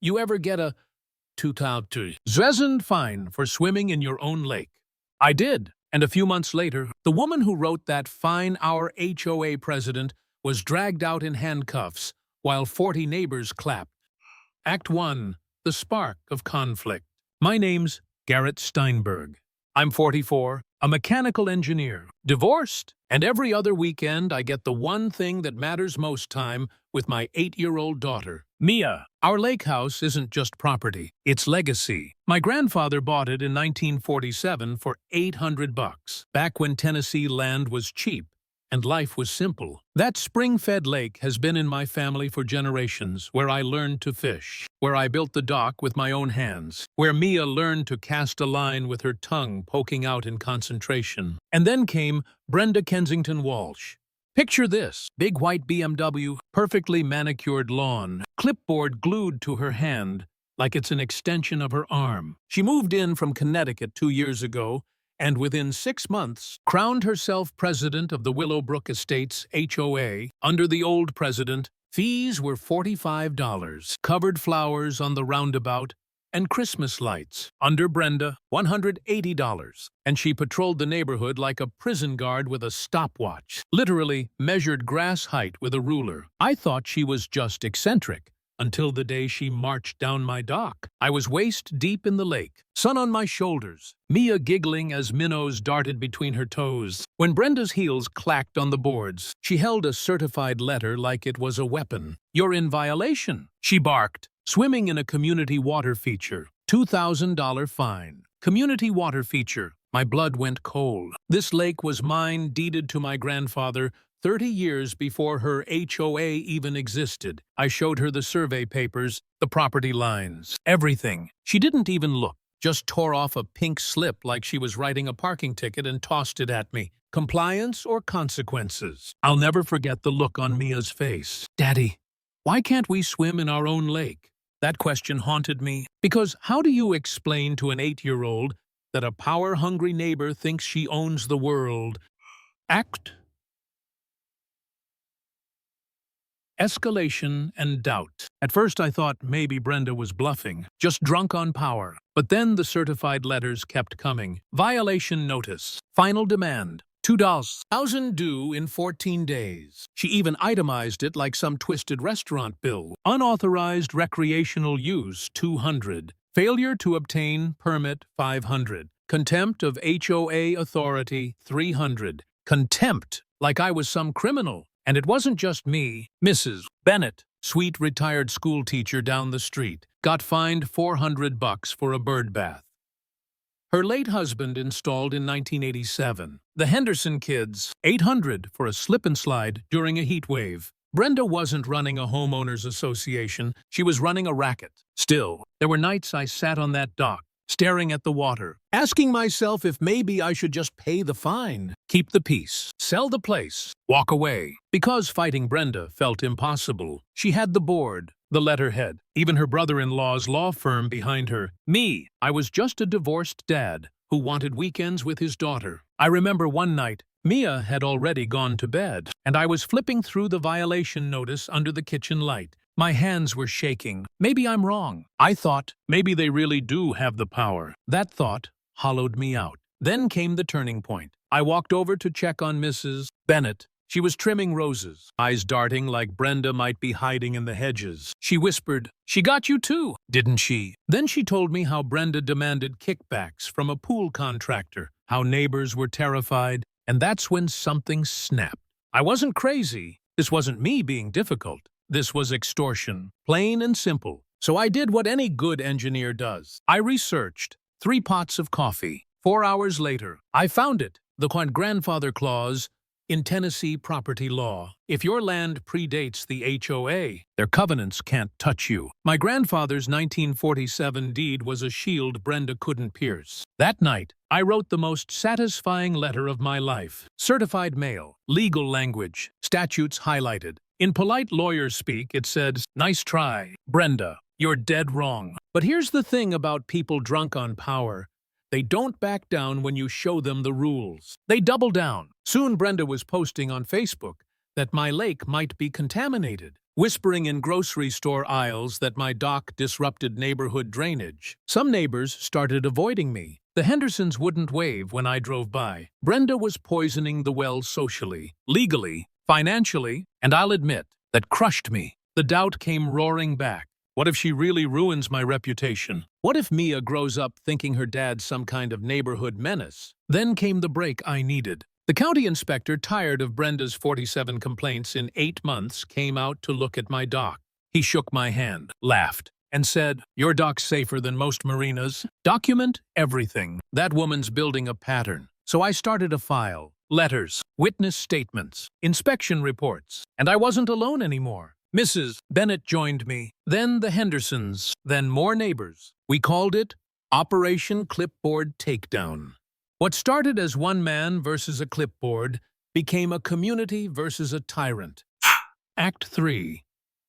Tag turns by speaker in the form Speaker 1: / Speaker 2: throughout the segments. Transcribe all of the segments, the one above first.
Speaker 1: You ever get a 2,000 fine for swimming in your own lake? I did, and a few months later, the woman who wrote that fine, our HOA president, was dragged out in handcuffs while 40 neighbors clapped. Act 1. The Spark of Conflict. My name's Garrett Steinberg. I'm 44, a mechanical engineer, divorced, and every other weekend I get the one thing that matters most time with my 8-year-old daughter, Mia. Our lake house isn't just property, it's legacy. My grandfather bought it in 1947 for $800, back when Tennessee land was cheap and life was simple. That spring-fed lake has been in my family for generations, where I learned to fish, where I built the dock with my own hands, where Mia learned to cast a line with her tongue poking out in concentration. And then came Brenda Kensington Walsh. Picture this: big white BMW, perfectly manicured lawn, clipboard glued to her hand like it's an extension of her arm. She moved in from Connecticut 2 years ago, and within 6 months crowned herself president of the Willowbrook Estates HOA. Under the old president, fees were $45, covered flowers on the roundabout, and Christmas lights. Under Brenda, $180, and she patrolled the neighborhood like a prison guard with a stopwatch, literally measured grass height with a ruler. I thought she was just eccentric, until the day she marched down my dock. I was waist deep in the lake, sun on my shoulders, Mia giggling as minnows darted between her toes. When Brenda's heels clacked on the boards, she held a certified letter like it was a weapon. "You're in violation," she barked. "Swimming in a community water feature. $2,000 fine." Community water feature. My blood went cold. This lake was mine, deeded to my grandfather 30 years before her HOA even existed. I showed her the survey papers, the property lines, everything. She didn't even look, just tore off a pink slip like she was writing a parking ticket and tossed it at me. Compliance or consequences? I'll never forget the look on Mia's face. "Daddy, why can't we swim in our own lake?" That question haunted me, because how do you explain to an 8-year-old that a power-hungry neighbor thinks she owns the world? Act Escalation and doubt. At first I thought maybe Brenda was bluffing, just drunk on power. But then the certified letters kept coming. Violation notice. Final demand. $2,000 due in 14 days. She even itemized it like some twisted restaurant bill. Unauthorized recreational use, $200. Failure to obtain permit, $500. Contempt of HOA authority, $300. Contempt, like I was some criminal. And it wasn't just me. Mrs. Bennett, sweet retired school teacher down the street, got fined $400 for a bird bath. Her late husband installed in 1987. The Henderson kids, $800 for a slip and slide during a heat wave. Brenda wasn't running a homeowners association, she was running a racket. Still, there were nights I sat on that dock, staring at the water, asking myself if maybe I should just pay the fine, keep the peace, sell the place, walk away. Because fighting Brenda felt impossible. She had the board, the letterhead, even her brother-in-law's law firm behind her. Me, I was just a divorced dad who wanted weekends with his daughter. I remember one night, Mia had already gone to bed, and I was flipping through the violation notice under the kitchen light. My hands were shaking. Maybe I'm wrong. I thought, maybe they really do have the power. That thought hollowed me out. Then came the turning point. I walked over to check on Mrs. Bennett. She was trimming roses, eyes darting like Brenda might be hiding in the hedges. She whispered, "She got you too, didn't she?" Then she told me how Brenda demanded kickbacks from a pool contractor, how neighbors were terrified, and that's when something snapped. I wasn't crazy. This wasn't me being difficult. This was extortion, plain and simple. So I did what any good engineer does. I researched 3 pots of coffee. 4 hours later, I found it, the grandfather clause in Tennessee property law. If your land predates the HOA, their covenants can't touch you. My grandfather's 1947 deed was a shield Brenda couldn't pierce. That night, I wrote the most satisfying letter of my life. Certified mail, legal language, statutes highlighted. In polite lawyer speak, it said, "Nice try, Brenda. You're dead wrong." But here's the thing about people drunk on power. They don't back down when you show them the rules. They double down. Soon Brenda was posting on Facebook that my lake might be contaminated. whispering in grocery store aisles that my dock disrupted neighborhood drainage. Some neighbors started avoiding me. The Hendersons wouldn't wave when I drove by. Brenda was poisoning the well socially, legally, financially, and I'll admit, that crushed me. The doubt came roaring back. What if she really ruins my reputation? What if Mia grows up thinking her dad's some kind of neighborhood menace? Then came the break I needed. The county inspector, tired of Brenda's 47 complaints in 8 months, came out to look at my dock. He shook my hand, laughed, and said, "Your dock's safer than most marinas. Document everything. That woman's building a pattern." So I started a file. Letters, witness statements, inspection reports. And I wasn't alone anymore. Mrs. Bennett joined me, then the Hendersons, then more neighbors. We called it Operation Clipboard Takedown. What started as one man versus a clipboard became a community versus a tyrant. Act 3.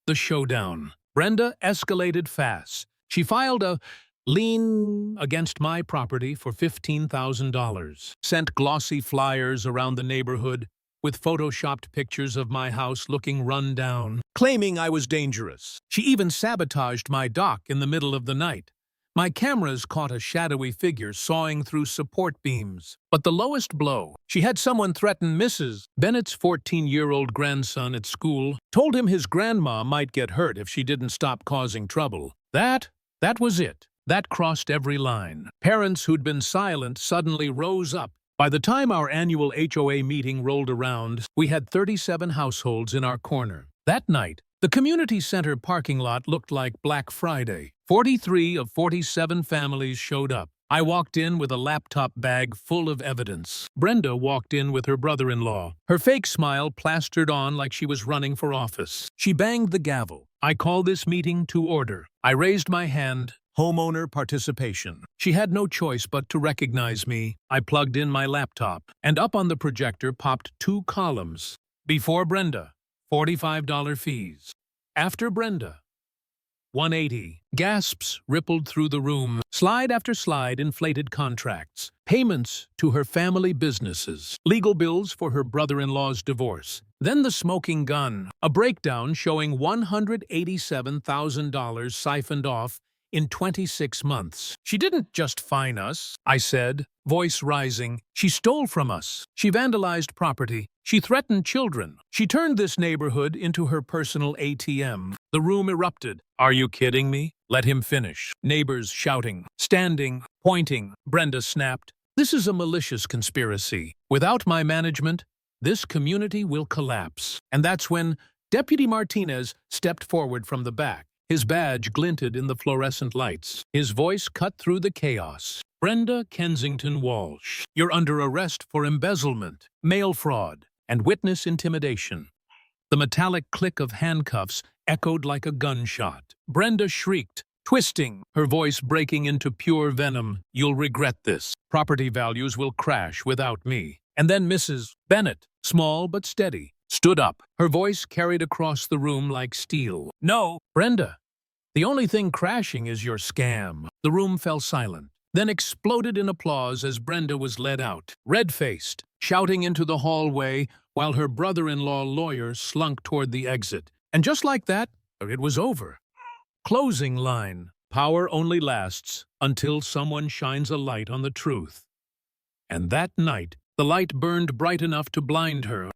Speaker 1: The Showdown. Brenda escalated fast. She filed a lien against my property for $15,000, sent glossy flyers around the neighborhood with photoshopped pictures of my house looking run down, claiming I was dangerous. She even sabotaged my dock in the middle of the night. My cameras caught a shadowy figure sawing through support beams. But the lowest blow, she had someone threaten Mrs. Bennett's 14-year-old grandson at school, told him his grandma might get hurt if she didn't stop causing trouble. That was it. That crossed every line. Parents who'd been silent suddenly rose up. By the time our annual HOA meeting rolled around, we had 37 households in our corner. That night, the community center parking lot looked like Black Friday. 43 of 47 families showed up. I walked in with a laptop bag full of evidence. Brenda walked in with her brother-in-law, her fake smile plastered on like she was running for office. She banged the gavel. "I call this meeting to order." I raised my hand. Homeowner participation. She had no choice but to recognize me. I plugged in my laptop, and up on the projector popped 2 columns. Before Brenda, $45 fees. After Brenda, $180. Gasps rippled through the room. Slide after slide inflated contracts. Payments to her family businesses. Legal bills for her brother-in-law's divorce. Then the smoking gun. A breakdown showing $187,000 siphoned off in 26 months. "She didn't just fine us," I said, voice rising. "She stole from us. She vandalized property. She threatened children. She turned this neighborhood into her personal ATM." The room erupted. "Are you kidding me?" "Let him finish." Neighbors shouting, standing, pointing. Brenda snapped, "This is a malicious conspiracy. Without my management, this community will collapse." And that's when Deputy Martinez stepped forward from the back. His badge glinted in the fluorescent lights. His voice cut through the chaos. "Brenda Kensington Walsh, you're under arrest for embezzlement, mail fraud, and witness intimidation." The metallic click of handcuffs echoed like a gunshot. Brenda shrieked, twisting, her voice breaking into pure venom. "You'll regret this. Property values will crash without me." And then Mrs. Bennett, small but steady, stood up. Her voice carried across the room like steel. "No, Brenda. The only thing crashing is your scam." The room fell silent, then exploded in applause as Brenda was led out, red-faced, shouting into the hallway while her brother-in-law lawyer slunk toward the exit. And just like that, it was over. Closing line. Power only lasts until someone shines a light on the truth. And that night, the light burned bright enough to blind her.